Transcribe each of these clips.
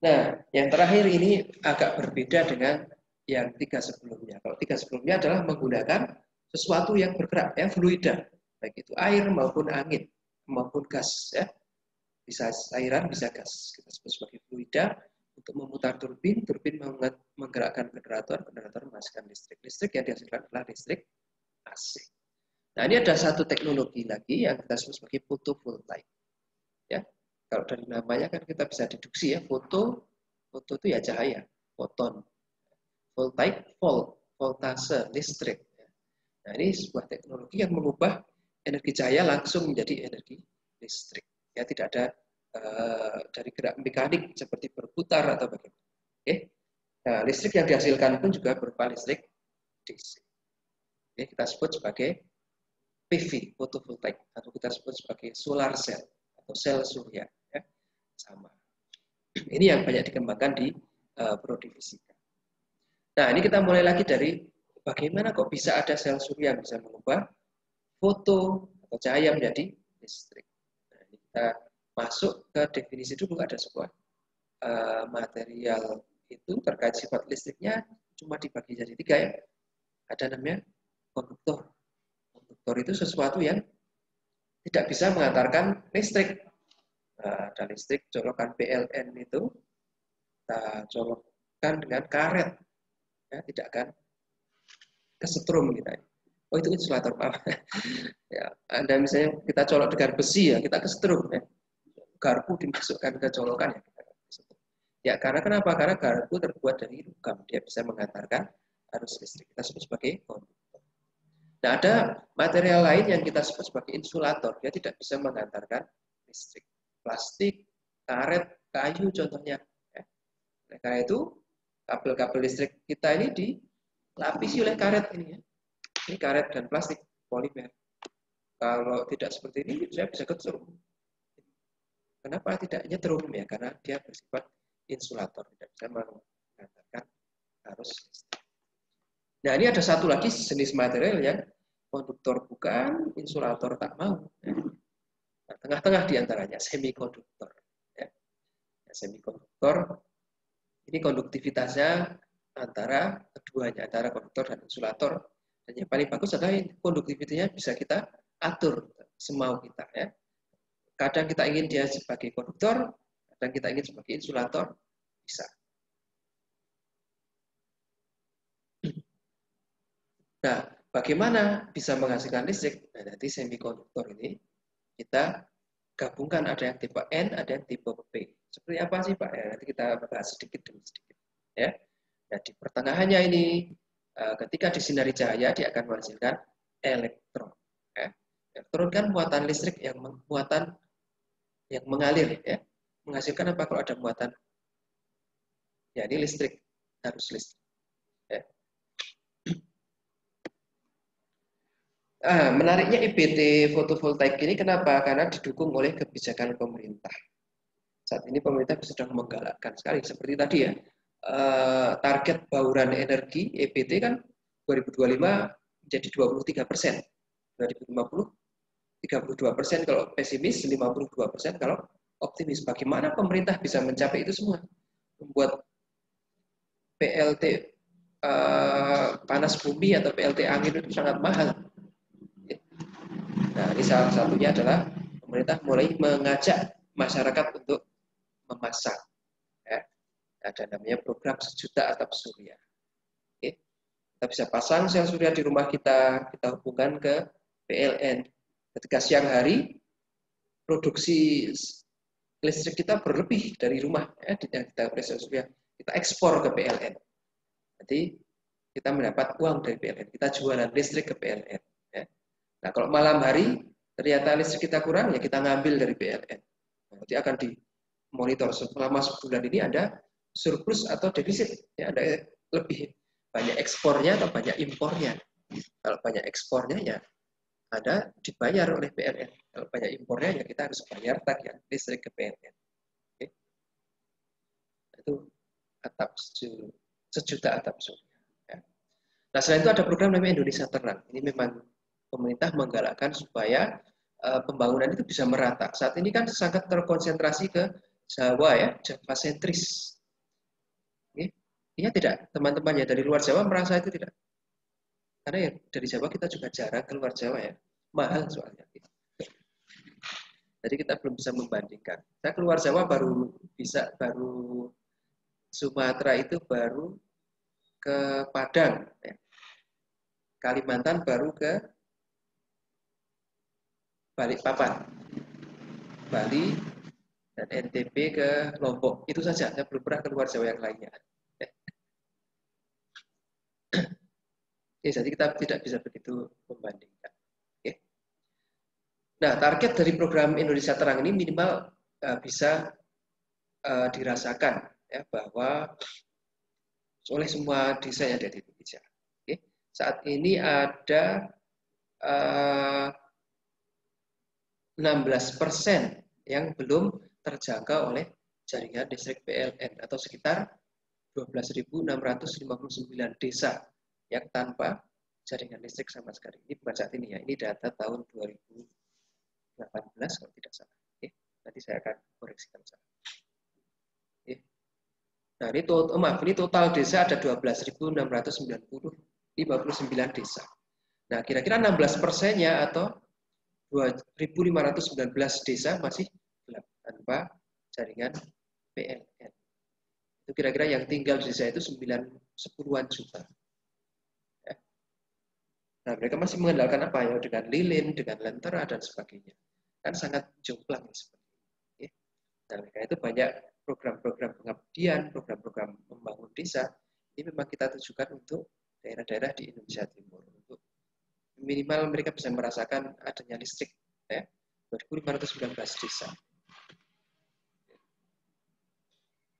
Nah, yang terakhir ini agak berbeda dengan yang 3 sebelumnya. Kalau 3 sebelumnya adalah menggunakan sesuatu yang bergerak, ya, fluida, baik itu air maupun angin maupun gas, ya. Bisa cairan, bisa gas. Kita sebut sebagai fluida. Untuk memutar turbin, turbin menggerakkan generator, generator menghasilkan listrik. Listrik yang dihasilkan adalah listrik AC. Nah, ini ada satu teknologi lagi yang kita sebut sebagai fotovoltaik. Ya, kalau dari namanya kan kita bisa deduksi, ya, foto itu ya cahaya, foton. Voltaik, voltase, listrik. Nah, ini sebuah teknologi yang mengubah energi cahaya langsung menjadi energi listrik. Ya, tidak ada dari gerak mekanik seperti berputar atau bagaimana. Oke. Nah, listrik yang dihasilkan pun juga berupa listrik DC. Oke, kita sebut sebagai PV, fotovoltaik, atau kita sebut sebagai solar cell atau sel surya. Ya. Sama. Ini yang banyak dikembangkan di prodifisika. Nah, ini kita mulai lagi dari bagaimana kok bisa ada sel surya yang bisa mengubah foto atau cahaya menjadi listrik. Nah, ini kita masuk ke definisi dulu. Ada sebuah material itu terkait sifat listriknya cuma dibagi jadi 3, ya. Ada namanya konduktor. Konduktor itu sesuatu yang tidak bisa mengantarkan listrik. Nah, ada listrik colokan PLN itu kita colokkan dengan karet, ya, tidak akan kesetrum kita. Oh, itu insulator, Pak. Ya, Anda misalnya kita colok dengan besi, ya, kita kesetrum, ya. Garpu dimasukkan ke colokan, ya, kita kesetrum. Ya, karena kenapa? Karena garpu terbuat dari logam, dia bisa mengantarkan arus listrik. Kita sebut sebagai konduktor. Nah, ada material lain yang kita sebut sebagai insulator, dia tidak bisa mengantarkan listrik. Plastik, karet, kayu contohnya. Ya. Nah, karena itu kabel-kabel listrik kita ini dilapisi oleh karet ini, ya. Ini karet dan plastik polimer. Kalau tidak seperti ini, saya bisa kesetrum. Kenapa tidak nyetrum? Ya, karena dia bersifat insulator, tidak bisa mengantarkan arus listrik. Nah, ini ada satu lagi jenis material yang konduktor bukan, insulator tak mau. Nah, tengah-tengah diantaranya semikonduktor. Ya. Semikonduktor ini konduktivitasnya antara keduanya, antara konduktor dan insulator. Dan yang paling bagus adalah konduktivitasnya bisa kita atur semau kita, ya. Kadang kita ingin dia sebagai konduktor, kadang kita ingin sebagai insulator, bisa. Nah, bagaimana bisa menghasilkan listrik? Nah, nanti semikonduktor ini kita gabungkan, ada yang tipe N, ada yang tipe P. Seperti apa sih, Pak? Ya, nanti kita bahas sedikit demi sedikit. Ya. Nah, di pertengahannya ini, ketika disinari cahaya, dia akan menghasilkan elektron. Ya. Elektron kan muatan listrik yang muatan yang mengalir, ya. Menghasilkan apa kalau ada muatan? Ya, ini listrik, harus listrik. Ya. Menariknya IPT fotovoltaik ini kenapa? Karena didukung oleh kebijakan pemerintah. Saat ini pemerintah sedang menggalakkan sekali, seperti tadi, ya, target bauran energi EBT kan 2025 menjadi 23%, 2050 32%, kalau pesimis 52% kalau optimis. Bagaimana pemerintah bisa mencapai itu semua? Membuat PLT panas bumi atau PLT angin itu sangat mahal. Nah, ini salah satunya adalah pemerintah mulai mengajak masyarakat untuk memasang, ya. Ada namanya program 1 juta atap surya. Oke. Kita bisa pasang sel surya di rumah kita hubungkan ke PLN. Ketika siang hari, produksi listrik kita berlebih dari rumah, ya, kita sel surya, kita ekspor ke PLN. Nanti kita mendapat uang dari PLN, kita jualan listrik ke PLN. Ya. Nah, kalau malam hari ternyata listrik kita kurang, ya kita ngambil dari PLN. Nanti akan dimonitor selama sebulan ini ada surplus atau defisit, ya, ada lebih banyak ekspornya atau banyak impornya. Kalau banyak ekspornya, ya ada dibayar oleh PLN. Kalau banyak impornya, ya kita harus bayar tagihan listrik ke PLN. Oke. Itu atap 1 juta atap surya. Ya. Nah, selain itu ada program namanya Indonesia Terang. Ini memang pemerintah menggalakkan supaya pembangunan itu bisa merata. Saat ini kan sangat terkonsentrasi ke Jawa ya, Java sentris. Iya tidak, teman-teman ya dari luar Jawa merasa itu tidak. Karena ya dari Jawa kita juga jarang keluar Jawa ya, mahal soalnya. Jadi kita belum bisa membandingkan. Saya keluar Jawa baru Sumatera itu baru ke Padang, ya. Kalimantan baru ke Balikpapan, Bali, dan NTB ke Lombok. Itu saja, saya belum pernah keluar Jawa yang lainnya. Ya, jadi kita tidak bisa begitu membandingkan. Oke. Nah, target dari program Indonesia Terang ini minimal bisa dirasakan ya bahwa oleh semua desa yang ada di Indonesia. Oke. Saat ini ada 16% yang belum terjangkau oleh jaringan listrik PLN atau sekitar 12.659 desa yang tanpa jaringan listrik sama sekali. Ini bukan saat ini ya, ini data tahun 2018 kalau tidak salah. Oke. Nanti saya akan koreksi kalau salah. Oke. Nah, ini total desa ada 12.690, 59 desa. Nah, kira-kira 16%-nya atau 2.519 desa masih gelap tanpa jaringan PLN. Itu kira-kira yang tinggal di desa itu 10-an juta. Ya. Nah, mereka masih mengandalkan apa ya? Dengan lilin, dengan lentera dan sebagainya. Kan sangat jomplang seperti ini. Nah, mereka itu banyak program-program pengabdian, program-program membangun desa. Ini memang kita tujukan untuk daerah-daerah di Indonesia Timur. Untuk minimal mereka bisa merasakan adanya listrik. Ya. 2.519 desa.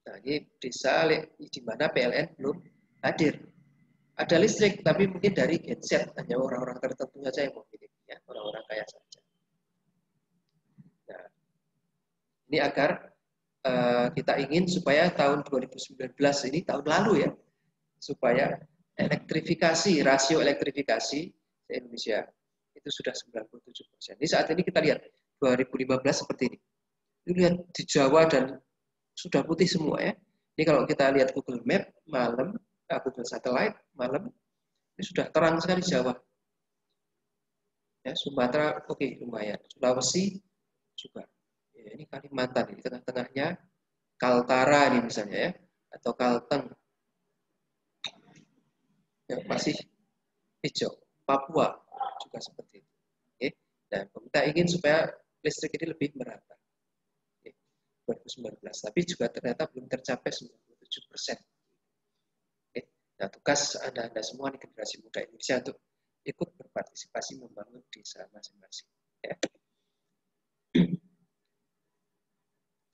Nah, ini desa di mana PLN belum hadir. Ada listrik, tapi mungkin dari genset, hanya orang-orang tertentu saja yang memiliki, ya, orang-orang kaya saja. Nah, ini agar kita ingin supaya tahun 2019 ini tahun lalu ya, supaya rasio elektrifikasi di Indonesia itu sudah 97%. Ini saat ini kita lihat 2015 seperti ini. Ini lihat di Jawa dan sudah putih semua ya. Ini kalau kita lihat Google Map malam, Google Satellite malam, ini sudah terang sekali Jawa. Ya, Sumatera oke, lumayan. Sulawesi juga. Ya, ini Kalimantan, ini tengah-tengahnya Kaltara ini misalnya ya, atau Kalteng. Ya, masih hijau. Papua juga seperti itu. Oke. Dan kita ingin supaya listrik ini lebih merata. 2019, tapi juga ternyata belum tercapai 97%. Oke. Nah, tugas Anda semua di generasi muda Indonesia untuk ikut berpartisipasi membangun desa masing-masing. Ya.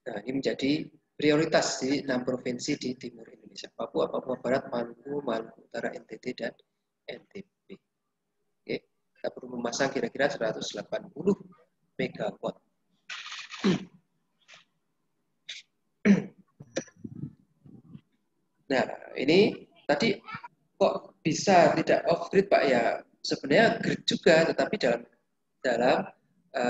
Nah, ini menjadi prioritas di 6 provinsi di timur Indonesia. Papua, Papua Barat, Maluku, Maluku Utara, NTT, dan NTB. Oke. Kita perlu memasang kira-kira 180 megawatt. Nah, ini tadi kok bisa tidak off grid Pak ya? Sebenarnya grid juga, tetapi dalam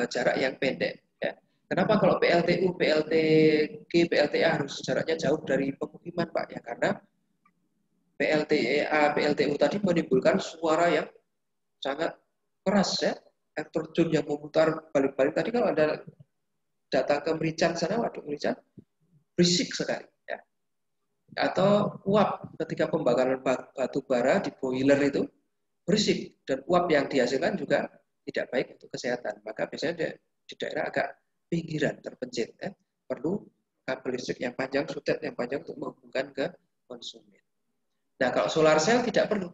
jarak yang pendek. Ya. Kenapa kalau PLTU, PLTG, PLTA harus jaraknya jauh dari pemukiman Pak? Ya karena PLTA, PLTU tadi menimbulkan suara yang sangat keras ya. Air terjun yang memutar balik-balik. Tadi kalau Anda datang ke Merican sana, waduh Merican, berisik sekali. Ya. Atau uap ketika pembakaran batu bara di boiler itu berisik, dan uap yang dihasilkan juga tidak baik untuk kesehatan. Maka biasanya di daerah agak pinggiran terpencil ya, perlu kabel listrik yang panjang, sutet yang panjang untuk menghubungkan ke konsumen. Nah, kalau solar cell tidak perlu.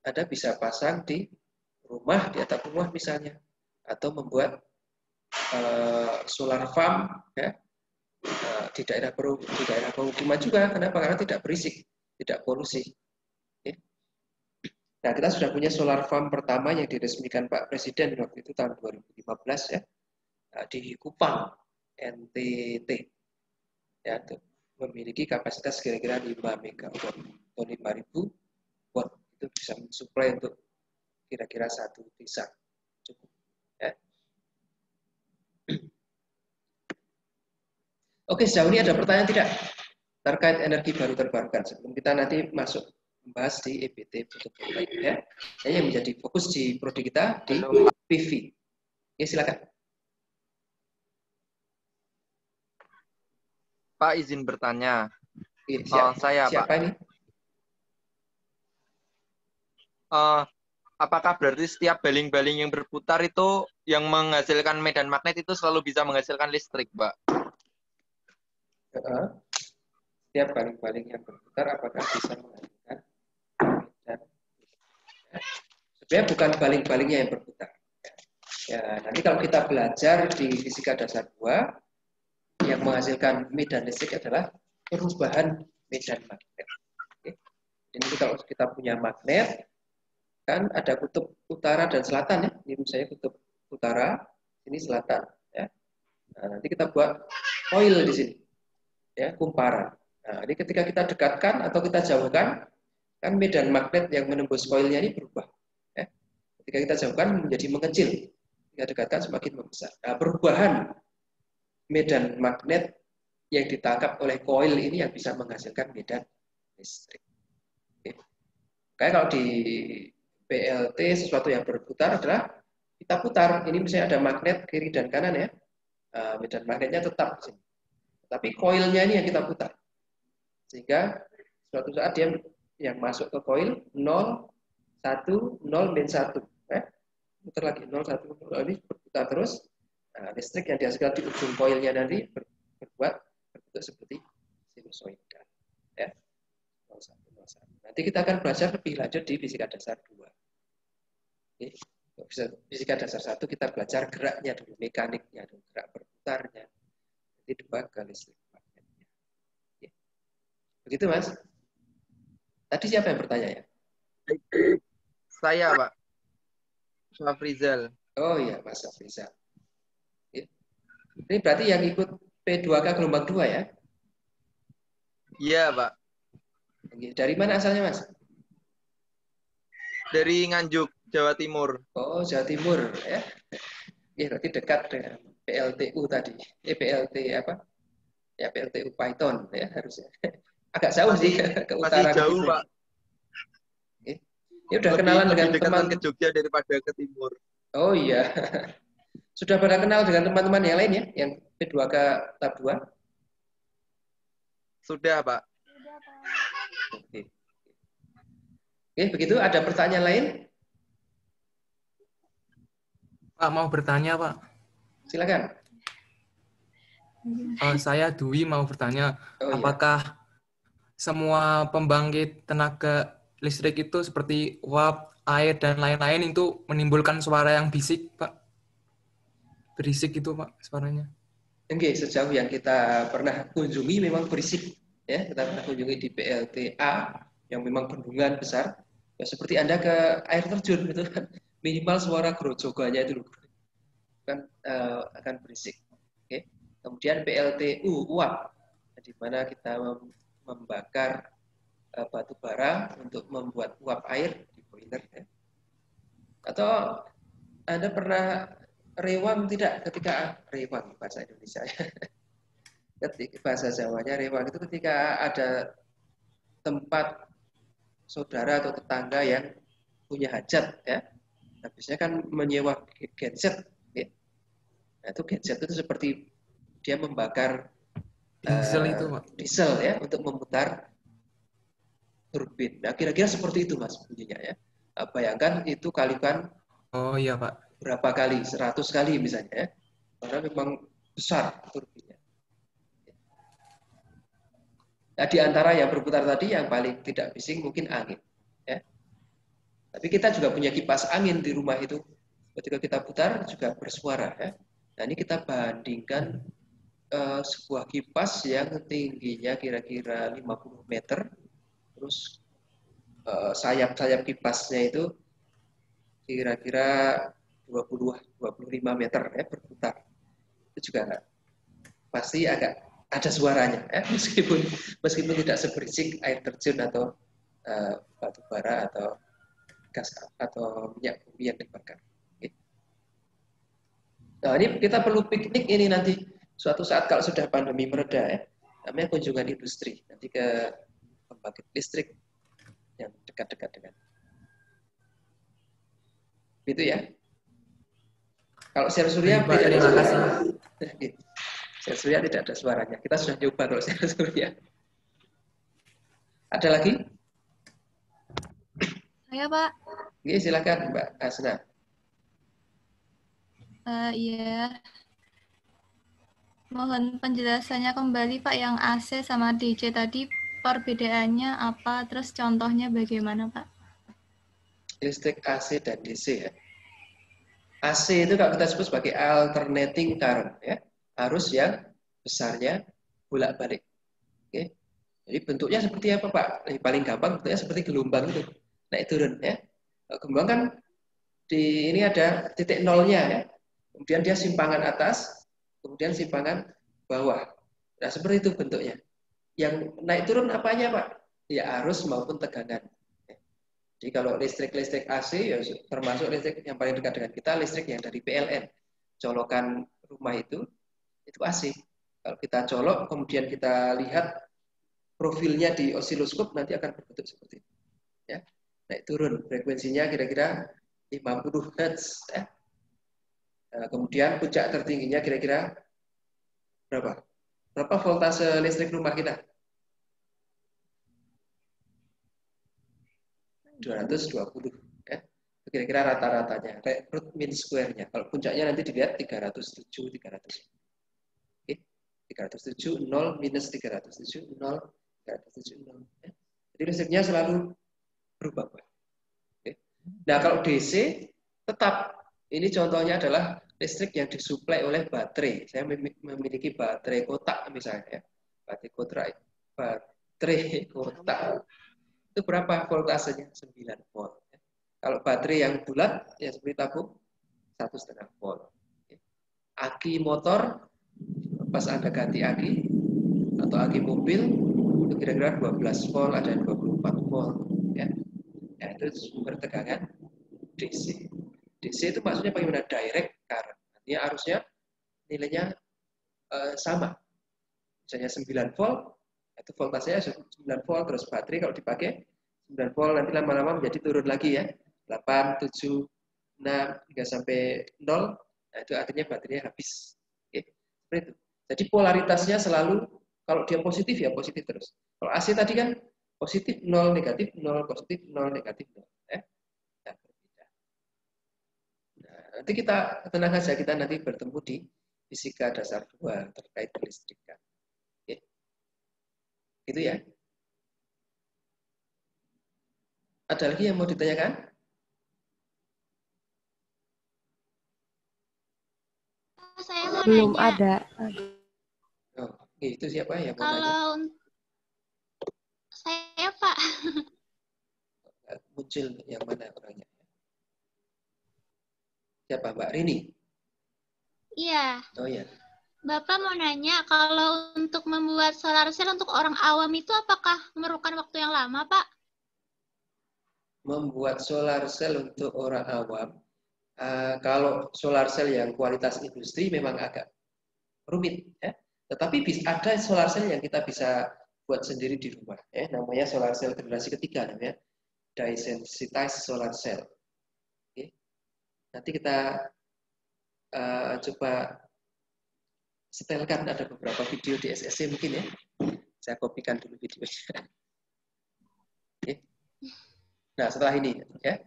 Anda bisa pasang di rumah, di atap rumah misalnya, atau membuat solar farm ya, di daerah pemukiman juga. Kenapa? Karena tidak berisik, tidak polusi. Okay. Nah, kita sudah punya solar farm pertama yang diresmikan Pak Presiden waktu itu tahun 2015 ya, di Kupang, NTT. Ya, memiliki kapasitas kira-kira 5 megawatt atau 5.000 watt. Itu bisa mensuplai untuk kira-kira satu desa. Cukup. Ya. Oke, sejauh ini ada pertanyaan tidak terkait energi baru terbarukan sebelum kita nanti masuk membahas di EBT fotovoltaik ya. Yang menjadi fokus di prodi kita di PV. Ya, silakan. Pak, izin bertanya. Siap. Saya, siapa Pak. ini? Apakah berarti setiap baling-baling yang berputar itu yang menghasilkan medan magnet itu selalu bisa menghasilkan listrik, Pak? Setiap baling-baling yang berputar apakah bisa menghasilkan medan? Sebenarnya bukan baling-balingnya yang berputar. Ya, nanti kalau kita belajar di fisika dasar 2, yang menghasilkan medan listrik adalah perubahan medan magnet. Oke. Jadi kalau kita punya magnet, kan ada kutub utara dan selatan ya. Ini misalnya kutub utara, ini selatan. Ya. Nah, nanti kita buat coil di sini, ya, kumparan. Nah, ini ketika kita dekatkan atau kita jauhkan, kan medan magnet yang menembus coilnya ini berubah. Ya. Ketika kita jauhkan menjadi mengecil, kita dekatkan semakin membesar. Nah, perubahan medan magnet yang ditangkap oleh coil ini yang bisa menghasilkan medan listrik. Oke. Kayak kalau di PLT sesuatu yang berputar adalah kita putar. Ini misalnya ada magnet kiri dan kanan ya. Medan magnetnya tetap di sini. Tapi coilnya ini yang kita putar. Sehingga suatu saat dia yang masuk ke coil 0, 1, 0, min 1. Putar lagi 0, 1, 0. Ini berputar terus. Nah, listrik yang dihasilkan di ujung coilnya nanti berbentuk seperti sinusoida. Ya. 0, 1, 0, 1. Nanti kita akan belajar lebih lanjut di fisika dasar 2. Oke. Fisika dasar 1 kita belajar geraknya dulu, mekaniknya dulu, gerak berputarnya. Nanti 2 ke listrik magnetnya. Oke. Begitu Mas. Tadi siapa yang bertanya ya? Saya, Pak. Syafrizal. Oh iya, Mas Syafrizal. Ini berarti yang ikut P2K gelombang 2 ya? Iya, Pak. Dari mana asalnya, Mas? Dari Nganjuk, Jawa Timur. Oh, Jawa Timur ya. Ya, berarti dekat dengan PLTU tadi. PLT apa? Ya, PLTU Python ya harusnya. Agak jauh sih ke utara. Masih jauh, gitu. Pak. Ini udah kenalan dengan teman ke Jogja daripada ke timur. Oh iya. Sudah pada kenal dengan teman-teman yang lain ya, yang P2K tahap 2? Sudah, Pak. Oke. Oke, begitu ada pertanyaan lain? Pak, mau bertanya, Pak. Silakan. Saya Dwi mau bertanya, apakah semua pembangkit tenaga listrik itu seperti uap, air, dan lain-lain itu menimbulkan suara yang bisik, Pak? Berisik itu, Pak, suaranya. Oke, sejauh yang kita pernah kunjungi memang berisik. Ya, kita pernah kunjungi di PLTA yang memang bendungan besar. Ya, seperti Anda ke air terjun gitu kan. Minimal suara gerojogannya itu kan akan berisik. Oke. Kemudian PLTU uap, di mana kita membakar batu bara untuk membuat uap air di boiler. Ya. Atau Anda pernah rewang tidak ketika rewang bahasa Indonesia ya. Ketika bahasa Jawanya rewang itu ketika ada tempat saudara atau tetangga yang punya hajat ya. Habisnya kan menyewa genset ya. Nah, itu genset itu seperti dia membakar diesel itu, Pak. Diesel ya untuk memutar turbin. Nah, kira-kira seperti itu Mas bunyinya ya. Bayangkan itu kalikan Oh iya, Pak. berapa kali? 100 kali misalnya ya. Karena memang besar turbinnya. Nah, di antara yang berputar tadi yang paling tidak bising mungkin angin. Ya. Tapi kita juga punya kipas angin di rumah itu. Ketika kita putar juga bersuara. Ya. Nah, ini kita bandingkan sebuah kipas yang tingginya kira-kira 50 meter. Terus sayap-sayap kipasnya itu kira-kira 20-25 meter ya berputar. Itu juga pasti agak ada suaranya ya, meskipun tidak seberisik air terjun atau batu bara atau gas atau minyak bumi yang dibakar. Nah, ini kita perlu piknik ini nanti suatu saat kalau sudah pandemi mereda ya, namanya kunjungan industri nanti ke pembangkit listrik yang dekat-dekat dengan itu ya. Kalau sel surya Baik, Pak. tidak ada Terima suara. kasih. Sel surya tidak ada suaranya. Kita sudah coba kalau sel surya. Ada lagi? Saya, Pak. Oke, silakan Mbak Asna. Iya. Mohon penjelasannya kembali, Pak, yang AC sama DC tadi perbedaannya apa, terus contohnya bagaimana, Pak? Listrik AC dan DC ya. AC itu kalau kita sebut sebagai alternating current ya, arus yang besarnya bolak-balik. Oke. Jadi bentuknya seperti apa Pak? Yang paling gampang bentuknya seperti gelombang itu, naik turun ya. Gelombang kan di ini ada titik nolnya ya. Kemudian dia simpangan atas, kemudian simpangan bawah. Nah seperti itu bentuknya. Yang naik turun apanya Pak? Ya arus maupun tegangan. Jadi kalau listrik AC ya termasuk listrik yang paling dekat dengan kita, listrik yang dari PLN. Colokan rumah itu AC. Kalau kita colok, kemudian kita lihat profilnya di osiloskop, nanti akan berbentuk seperti itu. Ya. Naik turun, frekuensinya kira-kira 50 Hz. Ya. Nah, kemudian puncak tertingginya kira-kira berapa? Berapa voltase listrik rumah kita? 220 ya. Kira-kira rata-ratanya root mean square-nya. Kalau puncaknya nanti dilihat 307 300. Oke. 307 0 minus 307 0 307 0 ya. Jadi listriknya selalu berubah. Oke. Nah, kalau DC tetap ini contohnya adalah listrik yang disuplai oleh baterai. Saya memiliki baterai kotak misalnya ya. Baterai kotak. Itu berapa voltasenya? 9 volt. Kalau baterai yang bulat, ya seperti tabung, 1,5 volt. Aki motor, pas Anda ganti aki, atau aki mobil, itu kira-kira 12 volt, ada yang 24 volt. Ya. Ya, itu sumber tegangan DC. DC itu maksudnya bagaimana? Direct current. Artinya arusnya nilainya sama. Misalnya 9 volt, itu voltasenya 9 volt, terus baterai kalau dipakai 9 volt, nanti lama-lama menjadi turun lagi ya. 8, 7, 6, hingga sampai 0, nah itu artinya baterainya habis. Oke. Seperti itu. Jadi polaritasnya selalu, kalau dia positif ya positif terus. Kalau AC tadi kan positif 0, negatif 0, positif 0, negatif 0. Nah, berbeda. Nah, nanti kita, tenang saja, kita nanti bertemu di fisika dasar 2 terkait kelistrikan. Oke. Gitu ya. Ada lagi yang mau ditanyakan? Saya mau Belum nanya. ada. Oh, itu siapa yang mau nanya? Kalau saya Pak. Muncul yang mana orangnya? Siapa, Mbak Rini? Iya. Oh ya. Bapak mau nanya, kalau untuk membuat solar cell untuk orang awam itu apakah memerlukan waktu yang lama, Pak? Membuat solar cell untuk orang awam, kalau solar cell yang kualitas industri memang agak rumit, ya. Tetapi ada solar cell yang kita bisa buat sendiri di rumah, ya. Namanya solar cell generasi ketiga, namanya dye-sensitized solar cell. Oke. Nanti kita coba setelkan, ada beberapa video di SSC mungkin ya. Saya kopikan dulu videonya. Oke. Nah, setelah ini ya.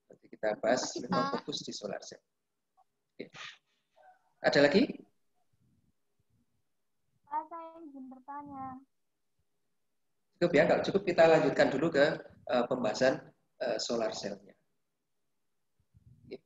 Nanti kita bahas memang fokus di solar cell. Oke. Ada lagi? Saya ingin bertanya. Cukup ya, kalau cukup kita lanjutkan dulu ke pembahasan solar cell-nya. Oke.